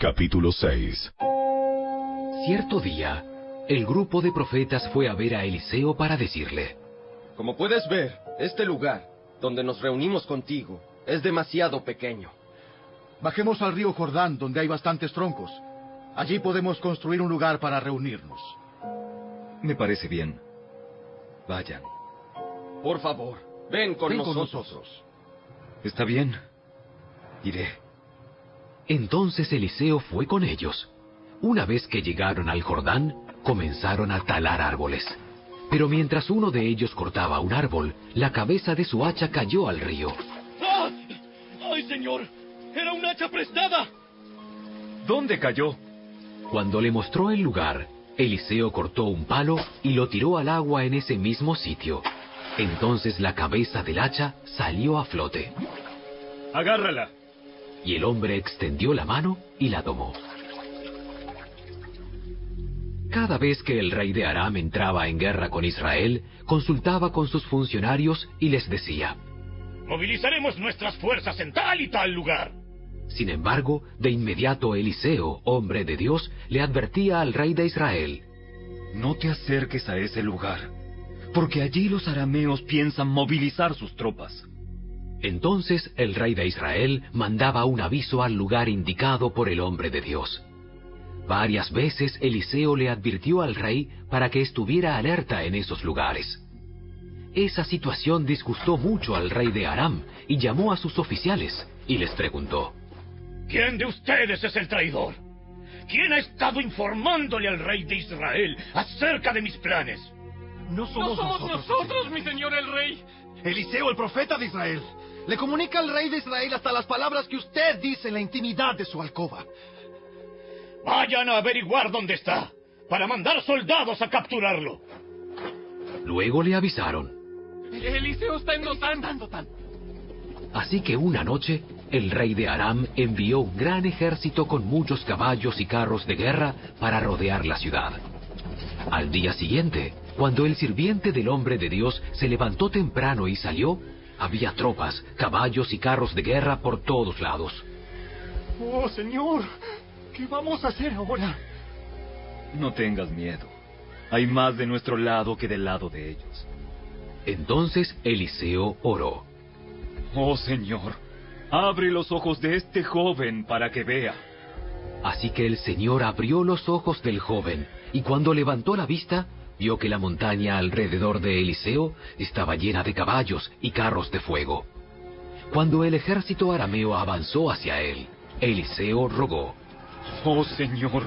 Capítulo 6. Cierto día, el grupo de profetas fue a ver a Eliseo para decirle: Como puedes ver, este lugar, donde nos reunimos contigo, es demasiado pequeño. Bajemos al río Jordán, donde hay bastantes troncos. Allí podemos construir un lugar para reunirnos. Me parece bien. Vayan. Por favor, ven con nosotros. Está bien. Iré. Entonces Eliseo fue con ellos. Una vez que llegaron al Jordán, comenzaron a talar árboles. Pero mientras uno de ellos cortaba un árbol, la cabeza de su hacha cayó al río. ¡Ah! ¡Ay, señor! ¡Era un hacha prestada! ¿Dónde cayó? Cuando le mostró el lugar, Eliseo cortó un palo y lo tiró al agua en ese mismo sitio. Entonces la cabeza del hacha salió a flote. ¡Agárrala! Y el hombre extendió la mano y la tomó. Cada vez que el rey de Aram entraba en guerra con Israel, consultaba con sus funcionarios y les decía: Movilizaremos nuestras fuerzas en tal y tal lugar. Sin embargo, de inmediato Eliseo, hombre de Dios, le advertía al rey de Israel: No te acerques a ese lugar, porque allí los arameos piensan movilizar sus tropas. Entonces el rey de Israel mandaba un aviso al lugar indicado por el hombre de Dios. Varias veces Eliseo le advirtió al rey para que estuviera alerta en esos lugares. Esa situación disgustó mucho al rey de Aram y llamó a sus oficiales y les preguntó: ¿Quién de ustedes es el traidor? ¿Quién ha estado informándole al rey de Israel acerca de mis planes? No somos nosotros, mi señor el rey. Eliseo, el profeta de Israel, le comunica al rey de Israel hasta las palabras que usted dice en la intimidad de su alcoba. Vayan a averiguar dónde está, para mandar soldados a capturarlo. Luego le avisaron. Eliseo está en Dotán. Así que una noche, el rey de Aram envió un gran ejército con muchos caballos y carros de guerra para rodear la ciudad. Al día siguiente, cuando el sirviente del hombre de Dios se levantó temprano y salió, había tropas, caballos y carros de guerra por todos lados. ¡Oh, Señor! ¿Qué vamos a hacer ahora? No tengas miedo. Hay más de nuestro lado que del lado de ellos. Entonces Eliseo oró: Oh, Señor, abre los ojos de este joven para que vea. Así que el Señor abrió los ojos del joven, y cuando levantó la vista, vio que la montaña alrededor de Eliseo estaba llena de caballos y carros de fuego. Cuando el ejército arameo avanzó hacia él, Eliseo rogó: Oh, Señor,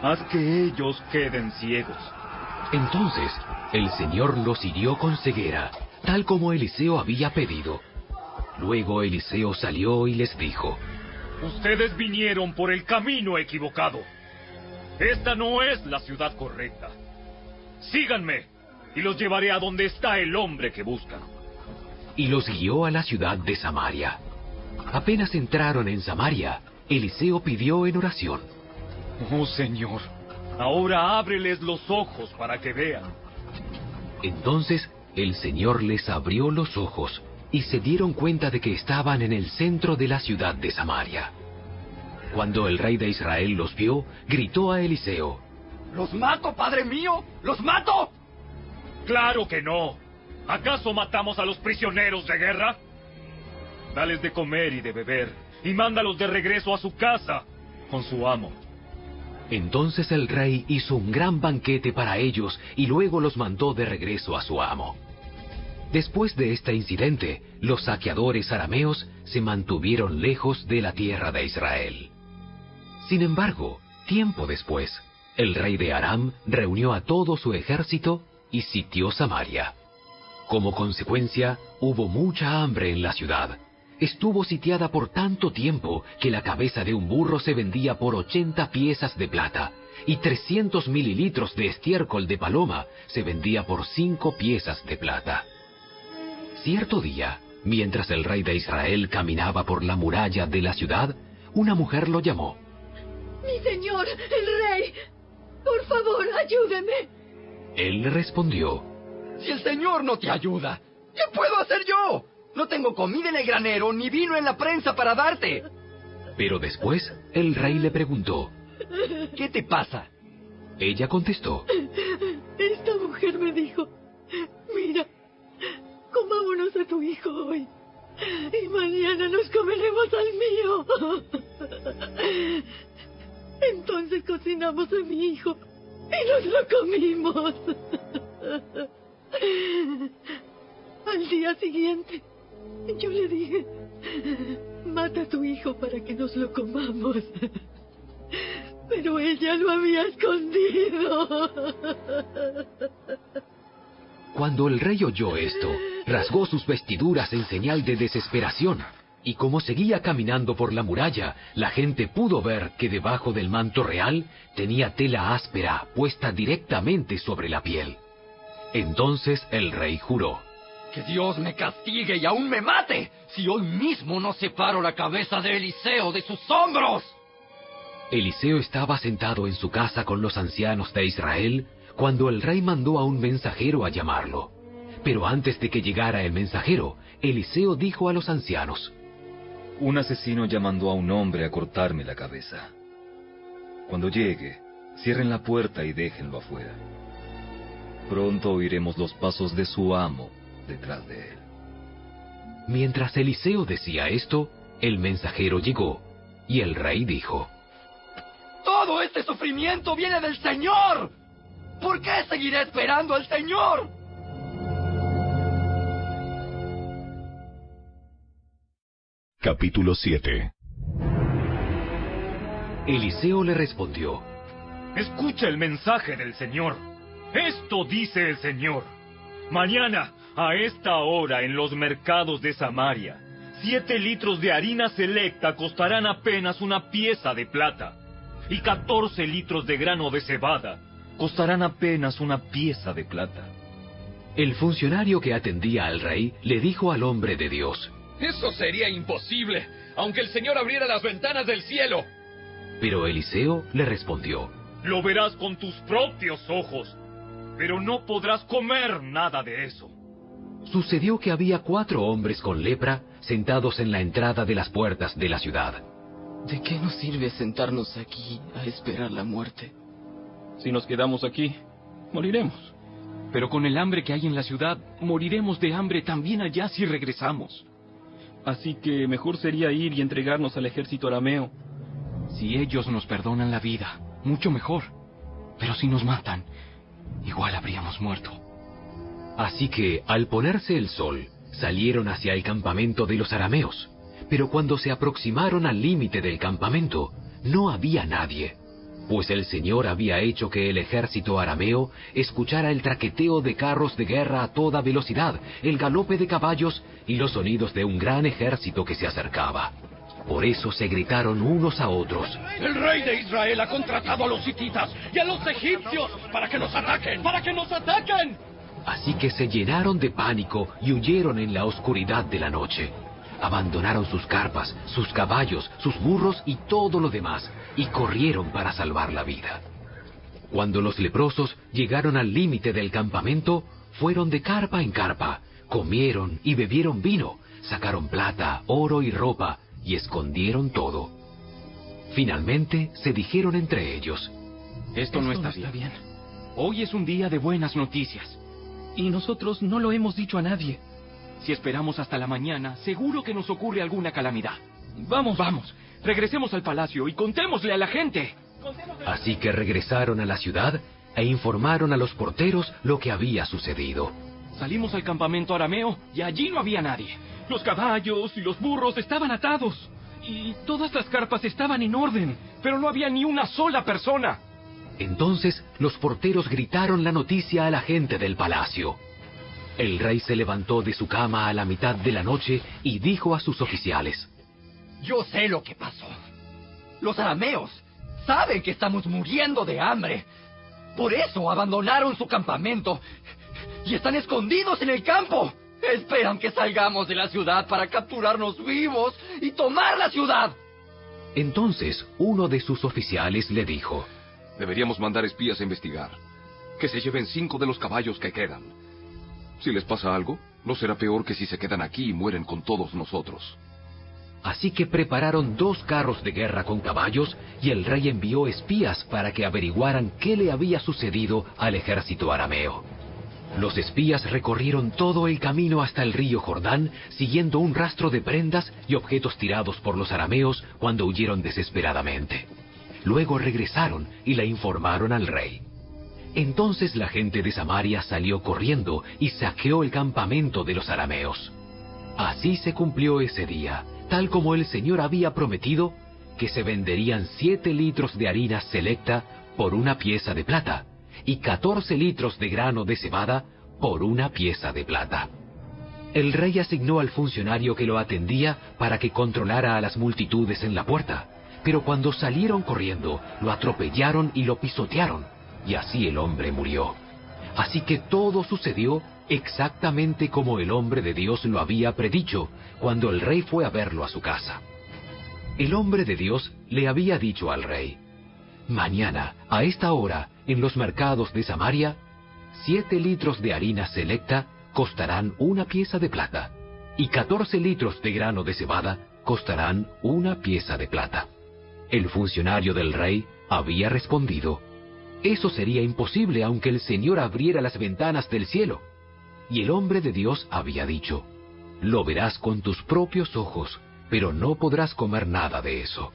haz que ellos queden ciegos. Entonces el Señor los hirió con ceguera, tal como Eliseo había pedido. Luego Eliseo salió y les dijo: Ustedes vinieron por el camino equivocado. Esta no es la ciudad correcta. Síganme, y los llevaré a donde está el hombre que buscan. Y los guió a la ciudad de Samaria. Apenas entraron en Samaria, Eliseo pidió en oración: Oh, Señor, Ahora ábreles los ojos para que vean. Entonces el Señor les abrió los ojos y se dieron cuenta de que estaban en el centro de la ciudad de Samaria. Cuando el rey de Israel los vio, gritó a Eliseo: ¡Los mato, padre mío! ¡Los mato! ¡Claro que no! ¿Acaso matamos a los prisioneros de guerra? Dales de comer y de beber, y mándalos de regreso a su casa, con su amo. Entonces el rey hizo un gran banquete para ellos y luego los mandó de regreso a su amo. Después de este incidente, los saqueadores arameos se mantuvieron lejos de la tierra de Israel. Sin embargo, tiempo después, el rey de Aram reunió a todo su ejército y sitió Samaria. Como consecuencia, hubo mucha hambre en la ciudad. Estuvo sitiada por tanto tiempo que la cabeza de un burro se vendía por 80 piezas de plata y 300 mililitros de estiércol de paloma se vendía por 5 piezas de plata. Cierto día, mientras el rey de Israel caminaba por la muralla de la ciudad, una mujer lo llamó. ¡Mi señor, el rey! ¡Por favor, ayúdeme! Él le respondió: Si el Señor no te ayuda, ¿qué puedo hacer yo? No tengo comida en el granero ni vino en la prensa para darte. Pero después, el rey le preguntó. ¿Qué te pasa? Ella contestó. Esta mujer me dijo, mira, comámonos a tu hijo hoy y mañana nos comeremos al mío. Entonces cocinamos a mi hijo y nos lo comimos. Al día siguiente, yo le dije, mata a tu hijo para que nos lo comamos. Pero ella lo había escondido. Cuando el rey oyó esto, rasgó sus vestiduras en señal de desesperación, y como seguía caminando por la muralla, la gente pudo ver que debajo del manto real tenía tela áspera puesta directamente sobre la piel. Entonces el rey juró. Que Dios me castigue y aún me mate, si hoy mismo no separo la cabeza de Eliseo de sus hombros. Eliseo estaba sentado en su casa con los ancianos de Israel, cuando el rey mandó a un mensajero a llamarlo. Pero antes de que llegara el mensajero, Eliseo dijo a los ancianos. Un asesino ya mandó a un hombre a cortarme la cabeza. Cuando llegue, cierren la puerta y déjenlo afuera. Pronto oiremos los pasos de su amo detrás de él. Mientras Eliseo decía esto, el mensajero llegó, y el rey dijo. Todo este sufrimiento viene del Señor. ¿Por qué seguiré esperando al Señor? Capítulo 7. Eliseo le respondió. Escucha el mensaje del Señor. Esto dice el Señor. Mañana, a esta hora, en los mercados de Samaria, 7 litros de harina selecta costarán apenas una pieza de plata, y 14 litros de grano de cebada costarán apenas una pieza de plata. El funcionario que atendía al rey le dijo al hombre de Dios. Eso sería imposible, aunque el Señor abriera las ventanas del cielo. Pero Eliseo le respondió. Lo verás con tus propios ojos, pero no podrás comer nada de eso. Sucedió que había 4 hombres con lepra sentados en la entrada de las puertas de la ciudad. ¿De qué nos sirve sentarnos aquí a esperar la muerte? Si nos quedamos aquí, moriremos. Pero con el hambre que hay en la ciudad, moriremos de hambre también allá si regresamos. Así que mejor sería ir y entregarnos al ejército arameo. Si ellos nos perdonan la vida, mucho mejor. Pero si nos matan, igual habríamos muerto. Así que, al ponerse el sol, salieron hacia el campamento de los arameos. Pero cuando se aproximaron al límite del campamento, no había nadie, pues el Señor había hecho que el ejército arameo escuchara el traqueteo de carros de guerra a toda velocidad, el galope de caballos y los sonidos de un gran ejército que se acercaba. Por eso se gritaron unos a otros. El rey de Israel ha contratado a los hititas y a los egipcios para que nos ataquen. ¡Para que nos ataquen! Así que se llenaron de pánico y huyeron en la oscuridad de la noche. Abandonaron sus carpas, sus caballos, sus burros y todo lo demás, y corrieron para salvar la vida. Cuando los leprosos llegaron al límite del campamento, fueron de carpa en carpa, comieron y bebieron vino, sacaron plata, oro y ropa, y escondieron todo. Finalmente se dijeron entre ellos. Esto no está bien. Hoy es un día de buenas noticias, y nosotros no lo hemos dicho a nadie. Si esperamos hasta la mañana, seguro que nos ocurre alguna calamidad. Vamos, regresemos al palacio y contémosle a la gente. Así que regresaron a la ciudad e informaron a los porteros lo que había sucedido. Salimos al campamento arameo y allí no había nadie. Los caballos y los burros estaban atados, y todas las carpas estaban en orden, pero no había ni una sola persona. Entonces los porteros gritaron la noticia a la gente del palacio. El rey se levantó de su cama a la mitad de la noche y dijo a sus oficiales. Yo sé lo que pasó. Los arameos saben que estamos muriendo de hambre. Por eso abandonaron su campamento y están escondidos en el campo. Esperan que salgamos de la ciudad para capturarnos vivos y tomar la ciudad. Entonces uno de sus oficiales le dijo. Deberíamos mandar espías a investigar. Que se lleven 5 de los caballos que quedan. Si les pasa algo, no será peor que si se quedan aquí y mueren con todos nosotros. Así que prepararon 2 carros de guerra con caballos, y el rey envió espías para que averiguaran qué le había sucedido al ejército arameo. Los espías recorrieron todo el camino hasta el río Jordán, siguiendo un rastro de prendas y objetos tirados por los arameos cuando huyeron desesperadamente. Luego regresaron y le informaron al rey. Entonces la gente de Samaria salió corriendo y saqueó el campamento de los arameos. Así se cumplió ese día, tal como el Señor había prometido, que se venderían 7 litros de harina selecta por 1 pieza de plata, y 14 litros de grano de cebada por 1 pieza de plata. El rey asignó al funcionario que lo atendía para que controlara a las multitudes en la puerta, pero cuando salieron corriendo, lo atropellaron y lo pisotearon, y así el hombre murió. Así que todo sucedió exactamente como el hombre de Dios lo había predicho cuando el rey fue a verlo a su casa. El hombre de Dios le había dicho al rey: mañana, a esta hora, en los mercados de Samaria, 7 litros de harina selecta costarán 1 pieza de plata, y 14 litros de grano de cebada costarán 1 pieza de plata. El funcionario del rey había respondido: eso sería imposible aunque el Señor abriera las ventanas del cielo. Y el hombre de Dios había dicho: lo verás con tus propios ojos, pero no podrás comer nada de eso.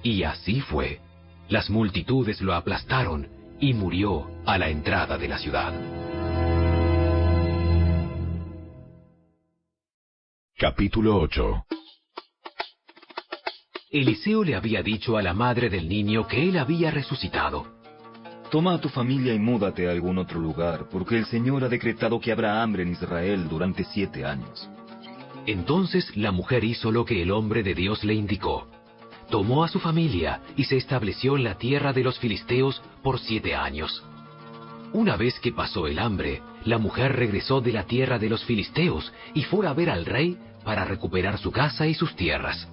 Y así fue. Las multitudes lo aplastaron y murió a la entrada de la ciudad. Capítulo 8. Eliseo le había dicho a la madre del niño que él había resucitado: toma a tu familia y múdate a algún otro lugar, porque el Señor ha decretado que habrá hambre en Israel durante 7 años. Entonces la mujer hizo lo que el hombre de Dios le indicó. Tomó a su familia y se estableció en la tierra de los filisteos por 7 años. Una vez que pasó el hambre, la mujer regresó de la tierra de los filisteos y fue a ver al rey para recuperar su casa y sus tierras.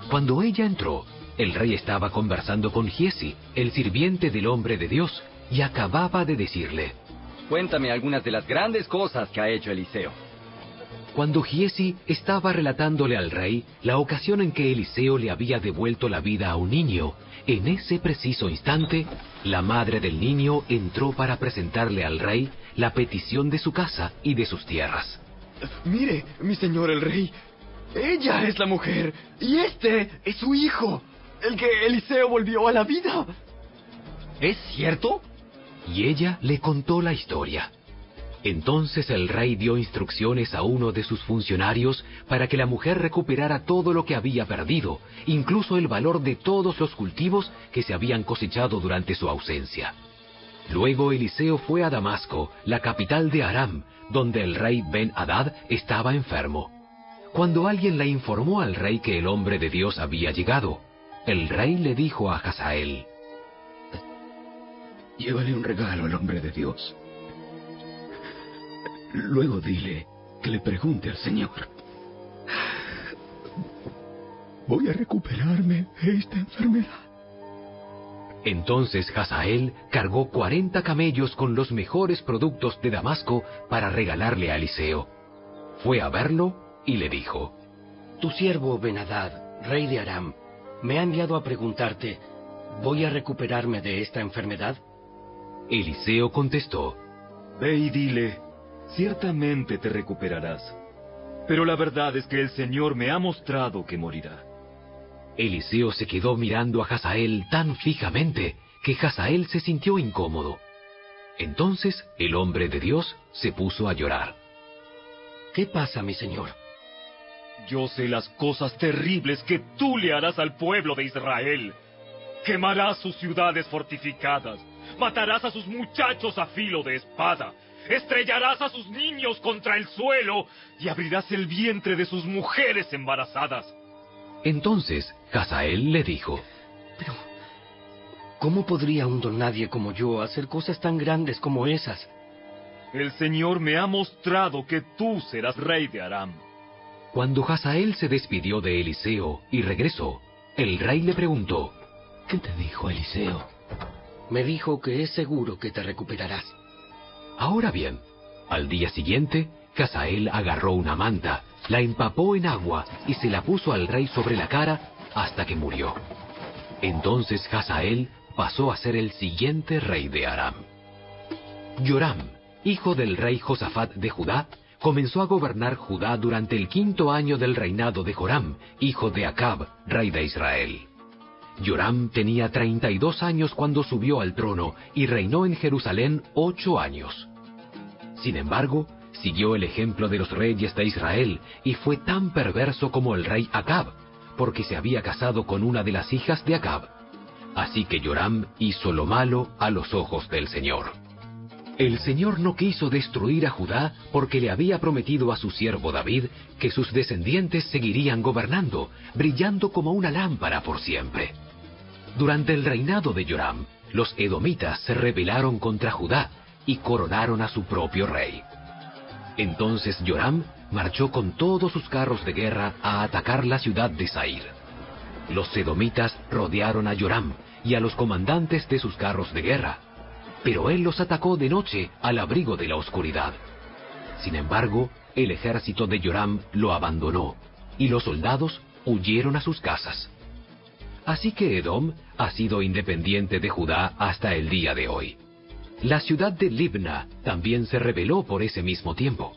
Cuando ella entró, el rey estaba conversando con Giesi, el sirviente del hombre de Dios, y acababa de decirle: cuéntame algunas de las grandes cosas que ha hecho Eliseo. Cuando Giesi estaba relatándole al rey la ocasión en que Eliseo le había devuelto la vida a un niño, en ese preciso instante, la madre del niño entró para presentarle al rey la petición de su casa y de sus tierras. Mire, mi señor el rey, ella es la mujer, y este es su hijo, el que Eliseo volvió a la vida. ¿Es cierto? Y ella le contó la historia. Entonces el rey dio instrucciones a uno de sus funcionarios para que la mujer recuperara todo lo que había perdido, incluso el valor de todos los cultivos que se habían cosechado durante su ausencia. Luego Eliseo fue a Damasco, la capital de Aram, donde el rey Ben-Hadad estaba enfermo. Cuando alguien le informó al rey que el hombre de Dios había llegado, el rey le dijo a Hazael: llévale un regalo al hombre de Dios. Luego dile que le pregunte al Señor: ¿voy a recuperarme de esta enfermedad? Entonces Hazael cargó 40 camellos con los mejores productos de Damasco para regalarle a Eliseo. Fue a verlo y le dijo: tu siervo Ben-Hadad, rey de Aram, me ha enviado a preguntarte: ¿voy a recuperarme de esta enfermedad? Eliseo contestó: ve y dile: ciertamente te recuperarás. Pero la verdad es que el Señor me ha mostrado que morirá. Eliseo se quedó mirando a Hazael tan fijamente que Hazael se sintió incómodo. Entonces el hombre de Dios se puso a llorar. ¿Qué pasa, mi señor? Yo sé las cosas terribles que tú le harás al pueblo de Israel. Quemarás sus ciudades fortificadas, matarás a sus muchachos a filo de espada, estrellarás a sus niños contra el suelo y abrirás el vientre de sus mujeres embarazadas. Entonces Hazael le dijo: pero ¿cómo podría un don nadie como yo hacer cosas tan grandes como esas? El Señor me ha mostrado que tú serás rey de Aram. Cuando Hazael se despidió de Eliseo y regresó, el rey le preguntó: ¿qué te dijo Eliseo? Me dijo que es seguro que te recuperarás. Ahora bien, al día siguiente, Hazael agarró una manta, la empapó en agua y se la puso al rey sobre la cara hasta que murió. Entonces Hazael pasó a ser el siguiente rey de Aram. Yoram, hijo del rey Josafat de Judá, comenzó a gobernar Judá durante el 5º año del reinado de Joram, hijo de Acab, rey de Israel. Yoram tenía 32 años cuando subió al trono y reinó en Jerusalén 8 años. Sin embargo, siguió el ejemplo de los reyes de Israel y fue tan perverso como el rey Acab, porque se había casado con una de las hijas de Acab. Así que Yoram hizo lo malo a los ojos del Señor. El Señor no quiso destruir a Judá porque le había prometido a su siervo David que sus descendientes seguirían gobernando, brillando como una lámpara por siempre. Durante el reinado de Yoram, los edomitas se rebelaron contra Judá y coronaron a su propio rey. Entonces Yoram marchó con todos sus carros de guerra a atacar la ciudad de Zair. Los edomitas rodearon a Yoram y a los comandantes de sus carros de guerra, pero él los atacó de noche al abrigo de la oscuridad. Sin embargo, el ejército de Yoram lo abandonó y los soldados huyeron a sus casas. Así que Edom ha sido independiente de Judá hasta el día de hoy. La ciudad de Libna también se rebeló por ese mismo tiempo.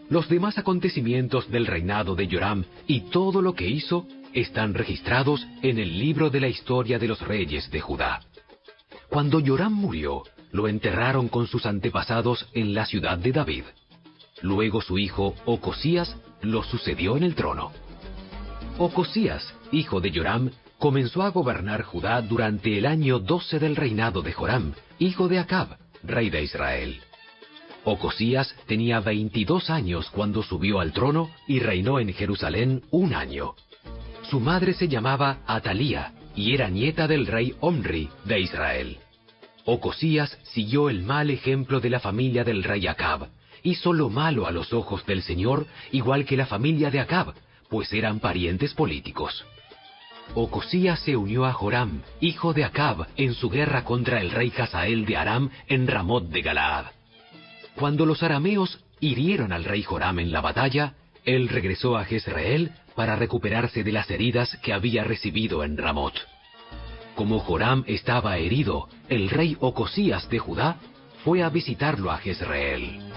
Los demás acontecimientos del reinado de Yoram y todo lo que hizo están registrados en el libro de la historia de los reyes de Judá. Cuando Yoram murió, lo enterraron con sus antepasados en la ciudad de David. Luego su hijo Ocosías lo sucedió en el trono. Ocosías, hijo de Yoram, comenzó a gobernar Judá durante el año 12 del reinado de Joram, hijo de Acab, rey de Israel. Ocosías tenía 22 años cuando subió al trono y reinó en Jerusalén 1 año. Su madre se llamaba Atalía y era nieta del rey Omri de Israel. Ocosías siguió el mal ejemplo de la familia del rey Acab. Hizo lo malo a los ojos del Señor, igual que la familia de Acab, pues eran parientes políticos. Ocosías se unió a Joram, hijo de Acab, en su guerra contra el rey Hazael de Aram en Ramot de Galaad. Cuando los arameos hirieron al rey Joram en la batalla, él regresó a Jezreel para recuperarse de las heridas que había recibido en Ramot. Como Joram estaba herido, el rey Ocosías de Judá fue a visitarlo a Jezreel.